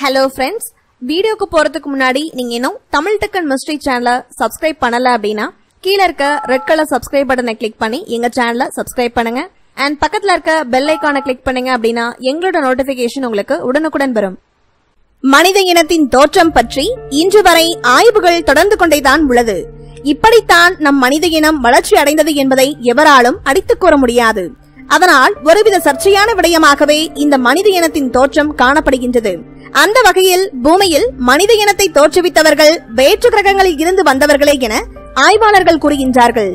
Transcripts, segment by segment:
Hello friends, வீடியோக்கு போறதுக்கு முன்னாடி நீங்க இன்னும் தமிழ் டெக் அண்ட் மிஸ்ட்ரி சேனலை சப்ஸ்கிரைப் பண்ணல அப்படினா கீழ இருக்க ரெட் கலர் சப்ஸ்கிரைப் பட்டனை கிளிக் பண்ணி எங்க சேனலை சப்ஸ்கிரைப் பண்ணுங்க and பக்கத்துல இருக்க பெல் ஐகானை கிளிக் பண்ணுங்க அப்படினா எங்களோட நோட்டிபிகேஷன் உங்களுக்கு உடனுக்குடன் வரும். மனித இனத்தின் தோற்றம் பற்றி இன்று வரை ஆய்வுகள் தொடர்ந்து கொண்டேதான் உள்ளது. இப்படித்தான் நம் மனித இனம் வளர்ச்சி அடைந்தது என்பதை எவராலும் அடித்துக் கூற முடியாது. அதனால் ஒருவித சர்ச்சையான விடயமாகவே இந்த மனித இனத்தின் தோற்றம் காணப்படுகின்றது. அந்த வகையில் பூமியில் மனித இனத்தை தோற்றுவித்தவர்கள் வேற்று கிரகங்களில் இருந்து வந்தவர்களே என ஆய்வாளர்கள் கூறுகின்றார்கள்.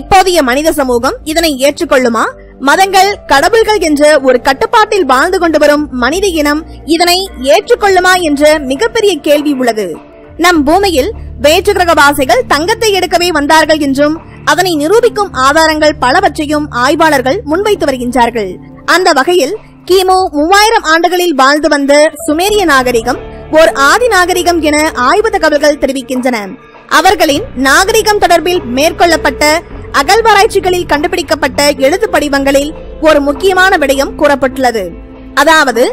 இப்போதைய மனித சமூகம் இதனை ஏற்றுக்கொள்ளுமா? மதங்கள், கடவுள்கள் என்ற ஒரு கட்டுப்பாட்டில் வாழ்ந்து கொண்டு வரும் மனித இனம் இதனை ஏற்றுக்கொள்ளுமா என்ற மிகப்பெரிய கேள்வி உள்ளது. நம் பூமியில் வேற்று கிரகவாசிகள் தங்கத்தை எடுக்கவே வந்தார்கள் என்றும் அதனை நிரூபிக்கும் ஆதாரங்கள் பலவற்றையும் ஆய்வாளர்கள் முன்வைத்து வருகின்றார்கள். அந்த வகையில் கிமு 3000 ஆண்டுகளில் வாழ்ந்து வந்த சுமேரிய நாகரிகம் ஓர் ஆதி நாகரிகம் என ஆய்வு தகவல்கள் தெரிவிக்கின்றன. அவர்களின் நாகரிகம் தொடர்பில் மேற்கொள்ளப்பட்ட அகழ்வாராய்ச்சிகளில் கண்டுபிடிக்கப்பட்ட எழுத்து படிவங்களில் ஒரு முக்கியமான விடயம் கூறப்பட்டுள்ளது. அதாவது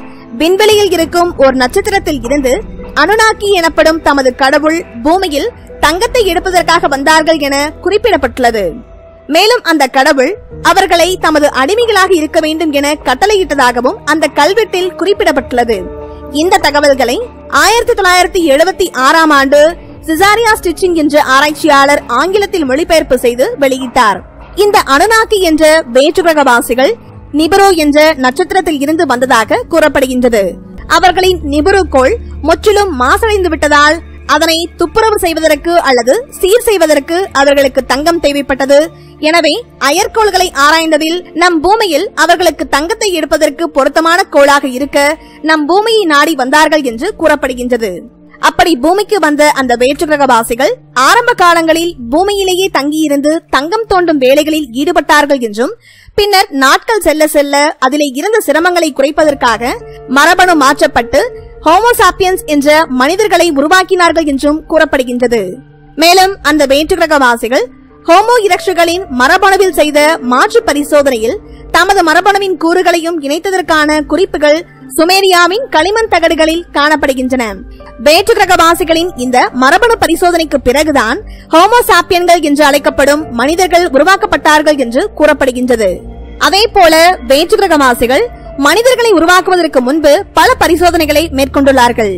விண்வெளியில் இருக்கும் ஒரு நட்சத்திரத்தில் இருந்து அனுநாக்கி எனப்படும் தமது கடவுள் பூமியில் தங்கத்தை எடுப்பதற்காக வந்தார்கள் என குறிப்பிடப்பட்டுள்ளது. மேலும் அந்த கடவுள் அவர்களை தமது அடிமைகளாக இருக்க வேண்டும் என கட்டளையிட்டதாகவும் அந்த கல்வெட்டில் குறிப்பிடப்பட்டுள்ளது. இந்த தகவல்களை 1976 ஆண்டு சிசாரியா ஸ்டிச்சிங் என்ற ஆராய்ச்சியாளர் ஆங்கிலத்தில் மொழிபெயர்ப்பு செய்து வெளியிட்டார். இந்த அனுநாக்கி என்ற வேற்றுகிரகவாசிகள் நிபுரு என்ற நட்சத்திரத்தில் இருந்து வந்ததாக கூறப்படுகின்றது. அவர்களின் நிபுரு கோள் முற்றிலும் மாசடைந்து விட்டதால் அதனை துப்புரவு செய்வதற்கு அல்லது சீர் செய்வதற்கு அவர்களுக்கு தங்கம் தேவைப்பட்டது. எனவே அயற்கோள்களை ஆராய்ந்ததில் நம் பூமியில் அவர்களுக்கு தங்கத்தை எடுப்பதற்கு பொருத்தமான கோளாக இருக்க நம் பூமியை நாடி வந்தார்கள் என்று கூறப்படுகின்றது. அப்படி பூமிக்கு வந்த அந்த வேற்றுகிரகவாசிகள் ஆரம்ப காலங்களில் பூமியிலேயே தங்கியிருந்து தங்கம் தோண்டும் வேலைகளில் ஈடுபட்டார்கள் என்றும் பின்னர் நாட்கள் செல்ல செல்ல அதிலே இருந்த சிரமங்களை குறைப்பதற்காக மரபணு மாற்றப்பட்டு ஹோமோசாப்பியன்ஸ் என்ற மனிதர்களை உருவாக்கினார்கள் என்றும் கூறப்படுகின்றது. மேலும் அந்த வேற்றுகிரகவாசிகள் ஹோமோ இரக்ஷுகளின் மரபணுவில் செய்த மாற்று பரிசோதனையில் தமது மரபணுவின் கூறுகளையும் இணைத்ததற்கான குறிப்புகள் சுமேரியாவின் களிமண் தகடுகளில் காணப்படுகின்றன. வேற்றுகிரகவாசிகளின் இந்த மரபணு பரிசோதனைக்கு பிறகுதான் ஹோமோசாப்பியன்கள் என்று அழைக்கப்படும் மனிதர்கள் உருவாக்கப்பட்டார்கள் என்று கூறப்படுகின்றது. அதே போல வேற்றுகிரகவாசிகள் மனிதர்களை உருவாக்குவதற்கு முன்பு பல பரிசோதனைகளை மேற்கொண்டுள்ளார்கள்.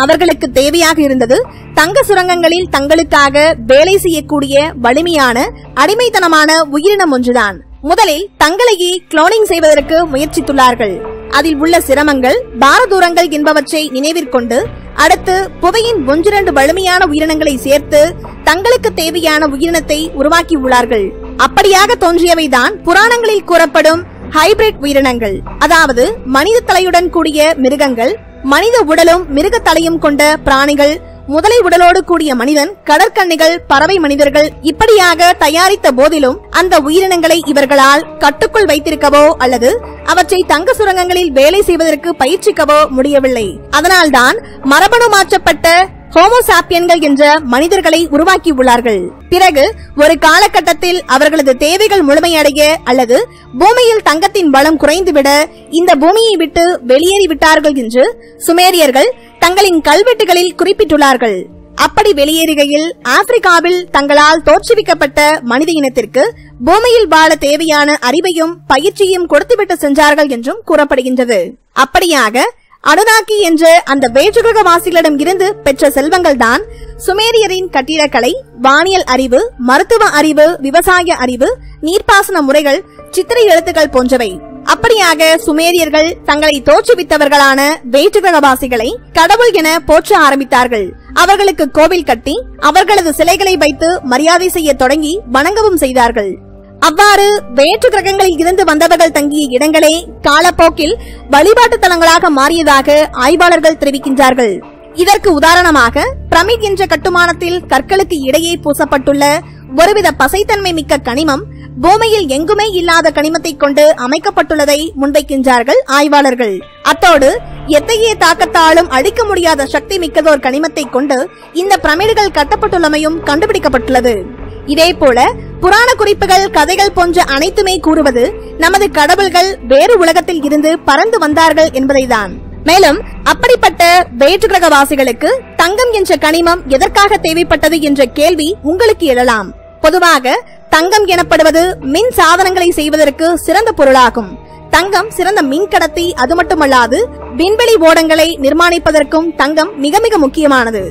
அவர்களுக்கு தேவையாக இருந்தது தங்க சுரங்கங்களில் தங்களுக்காக வேலை செய்யக்கூடிய வலிமையான அடிமைத்தனமான உயிரினம் ஒன்றுதான். முதலில் தங்களையே குளோனிங் செய்வதற்கு முயற்சித்துள்ளார்கள். அதில் உள்ள சிரமங்கள், பாரதூரங்கள் என்பவற்றை நினைவிற்கொண்டு அடுத்து புவையின் 1-2 வலிமையான உயிரினங்களை சேர்த்து தங்களுக்கு தேவையான உயிரினத்தை உருவாக்கியுள்ளார்கள். அப்படியாக தோன்றியவைதான் புராணங்களில் கூறப்படும் ஹைபிரிட் உயிரினங்கள். அதாவது மனித தலையுடன் கூடிய மிருகங்கள், மனித உடலும் மிருக தலையும் கொண்ட பிராணிகள், முதலை உடலோடு கூடிய மனிதன், கடற்கன்னிகள், பறவை மனிதர்கள் இப்படியாக தயாரித்த போதிலும் அந்த உயிரினங்களை இவர்களால் கட்டுக்குள் வைத்திருக்கவோ அல்லது அவற்றை தங்க சுரங்கங்களில் வேலை செய்வதற்கு பயிற்சிக்கவோ முடியவில்லை. அதனால்தான் மரபணு மாற்றப்பட்ட ஹோமோசாப்பியன்கள் என்ற மனிதர்களை உருவாக்கியுள்ளார்கள். பிறகு ஒரு காலகட்டத்தில் அவர்களது தேவைகள் முழுமையடைய அல்லது பூமியில் தங்கத்தின் வளம் குறைந்துவிட இந்த பூமியை விட்டு வெளியேறிவிட்டார்கள் என்று சுமேரியர்கள் தங்களின் கல்வெட்டுகளில் குறிப்பிட்டுள்ளார்கள். அப்படி வெளியேறுகையில் ஆப்பிரிக்காவில் தங்களால் தோற்றுவிக்கப்பட்ட மனித இனத்திற்கு பூமியில் வாழ தேவையான அறிவையும் பயிற்சியும் கொடுத்துவிட்டு சென்றார்கள் என்றும் கூறப்படுகின்றது. அப்படியாக அனுநாக்கி என்ற அந்த வேற்றுகிரகவாசிகளிடம் இருந்து பெற்ற செல்வங்கள் தான் சுமேரியரின் கட்டிடக்கலை, வானியல் அறிவு, மருத்துவ அறிவு, விவசாய அறிவு, நீர்ப்பாசன முறைகள், சித்திரை எழுத்துக்கள் போன்றவை. அப்படியாக சுமேரியர்கள் தங்களை தோற்றுவித்தவர்களான வேற்றுகிரகவாசிகளை கடவுள் என போற்ற ஆரம்பித்தார்கள். அவர்களுக்கு கோவில் கட்டி அவர்களது சிலைகளை வைத்து மரியாதை செய்ய தொடங்கி வணங்கவும் செய்தார்கள். அவ்வாறு வேற்று கிரகங்களில் இருந்து வந்தவர்கள் தங்கிய இடங்களே காலப்போக்கில் வழிபாட்டு தலங்களாக மாறியதாக ஆய்வாளர்கள் தெரிவிக்கின்றார்கள். இதற்கு உதாரணமாக பிரமிட் என்ற கட்டுமானத்தில் கற்களுக்கு இடையே பூசப்பட்டுள்ள ஒருவித பசைத்தன்மை மிக்க கனிமம் பூமியில் எங்குமே இல்லாத கனிமத்தை கொண்டு அமைக்கப்பட்டுள்ளதை முன்வைக்கின்றார்கள் ஆய்வாளர்கள். அத்தோடு எத்தகைய தாக்கத்தாலும் அழிக்க முடியாத சக்தி மிக்கதோர் கனிமத்தை கொண்டு இந்த பிரமிடுகள் கட்டப்பட்டுள்ளமையும் கண்டுபிடிக்கப்பட்டுள்ளது. இதே போல புராண குறிப்புகள், கதைகள் போன்ற அனைத்துமே கூறுவது நமது கடவுள்கள் வேறு உலகத்தில் இருந்து பறந்து வந்தார்கள் என்பதைதான். மேலும் அப்படிப்பட்ட வேற்று கிரகவாசிகளுக்கு தங்கம் என்ற கனிமம் எதற்காக தேவைப்பட்டது என்ற கேள்வி உங்களுக்கு எழலாம். பொதுவாக தங்கம் எனப்படுவது மின் சாதனங்களை செய்வதற்கு சிறந்த பொருளாகும். தங்கம் சிறந்த மின்கடத்தி. அது மட்டுமல்லாது விண்வெளி ஓடங்களை நிர்மாணிப்பதற்கும் தங்கம் மிக மிக முக்கியமானது.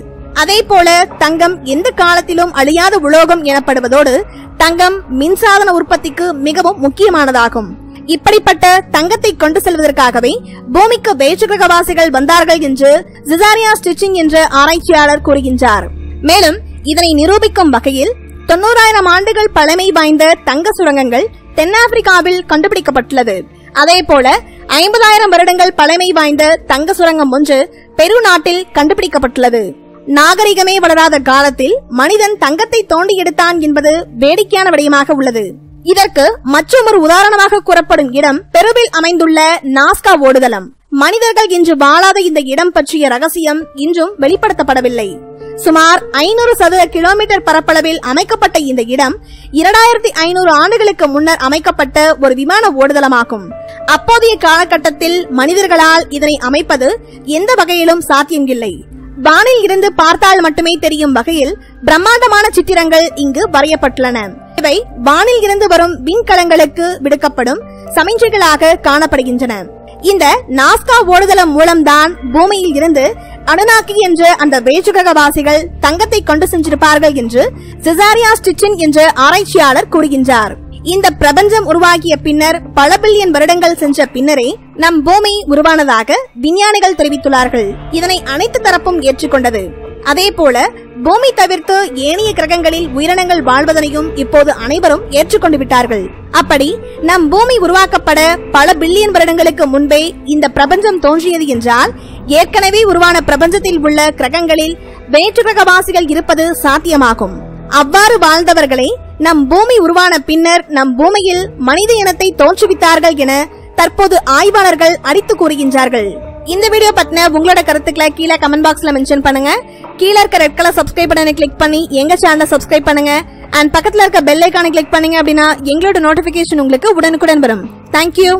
அதே போல தங்கம் எந்த காலத்திலும் அழியாத உலோகம் எனப்படுவதோடு தங்கம் மின்சாதன உற்பத்திக்கு மிகவும் முக்கியமானதாகும். இப்படிப்பட்ட தங்கத்தை கொண்டு செல்வதற்காகவே பூமிக்கு வேற்று கிரகவாசிகள் வந்தார்கள் என்று சிசாரியா ஸ்டிச்சிங் என்ற ஆராய்ச்சியாளர் கூறுகின்றார். மேலும் இதனை நிரூபிக்கும் வகையில் 90,000 ஆண்டுகள் பழமை வாய்ந்த தங்க சுரங்கங்கள் தென்னாப்பிரிக்காவில் கண்டுபிடிக்கப்பட்டுள்ளது. அதே போல 50,000 வருடங்கள் பழமை வாய்ந்த தங்க சுரங்கம் ஒன்று பெரு நாட்டில் கண்டுபிடிக்கப்பட்டுள்ளது. நாகரிகமே வளராத காலத்தில் மனிதன் தங்கத்தை தோண்டி எடுத்தான் என்பது வேடிக்கையான விடயமாக உள்ளது. இதற்கு மற்றொரு உதாரணமாக கூறப்படும் இடம் பெருவில் அமைந்துள்ள நாஸ்கா ஓடுதளம். மனிதர்கள் இன்று வாழாத இந்த இடம் பற்றிய ரகசியம் இன்றும் வெளிப்படுத்தப்படவில்லை. சுமார் 500 சதுர கிலோமீட்டர் பரப்பளவில் அமைக்கப்பட்ட இந்த இடம் 2500 ஆண்டுகளுக்கு முன்னர் அமைக்கப்பட்ட ஒரு விமான ஓடுதளமாகும். அப்போதைய காலகட்டத்தில் மனிதர்களால் இதனை அமைப்பது எந்த வகையிலும் சாத்தியமில்லை. வானில் இருந்து பார்த்தால் மட்டுமே தெரியும் வகையில் பிரம்மாண்டமான சித்திரங்கள் இங்கு வரையப்பட்டுள்ளன. இவை வானில் இருந்து வரும் விண்கலங்களுக்கு விடுக்கப்படும் சமிஞ்சைகளாக காணப்படுகின்றன. இந்த நாஸ்கா ஓடுதளம் மூலம்தான் பூமியில் இருந்து அனுநாக்கி என்ற அந்த வேற்றுகிரகவாசிகள் தங்கத்தை கொண்டு சென்றிருப்பார்கள் என்று சிசாரியா ஸ்டிச்சிங் என்ற ஆராய்ச்சியாளர் கூறுகின்றார். இந்த பிரபஞ்சம் உருவாகிய பின்னர் பல பில்லியன் வருடங்கள் சென்ற பின்னரே நம் பூமி உருவானதாக விஞ்ஞானிகள் தெரிவித்துள்ளார்கள். இதனை அனைத்து தரப்பும் ஏற்றுக்கொண்டது. அதே போல பூமி தவிர்த்து ஏனைய கிரகங்களில் உயிரினங்கள் வாழ்வதனையும் இப்போது அனைவரும் ஏற்றுக்கொண்டு விட்டார்கள். அப்படி நம் பூமி உருவாக்கப்பட பல பில்லியன் வருடங்களுக்கு முன்பே இந்த பிரபஞ்சம் தோன்றியது என்றால் ஏற்கனவே உருவான பிரபஞ்சத்தில் உள்ள கிரகங்களில் வேற்று கிரகவாசிகள் இருப்பது சாத்தியமாகும். அவ்வாறு வாழ்ந்தவர்களை நம் பூமி உருவான பின்னர் நம் பூமியில் மனித இனத்தை தோற்றுவித்தார்கள் என தற்போது ஆய்வாளர்கள் அடித்து கூறுகின்றார்கள். இந்த வீடியோ பத்தின உங்களோட கருத்துக்களை கீழே கமெண்ட் பாக்ஸ்ல மென்ஷன் பண்ணுங்க. கீழே இருக்க ரெட் கலர் சப்ஸ்கிரைப் பட்டனை கிளிக் பண்ணி எங்க சேனலை சப்ஸ்கிரைப் பண்ணுங்க. அண்ட் பக்கத்துல இருக்க பெல் ஐகானை கிளிக் பண்ணீங்க அப்படின்னா எங்களோட நோட்டிபிகேஷன் உங்களுக்கு உடனுக்குடன் வரும். தேங்க்யூ.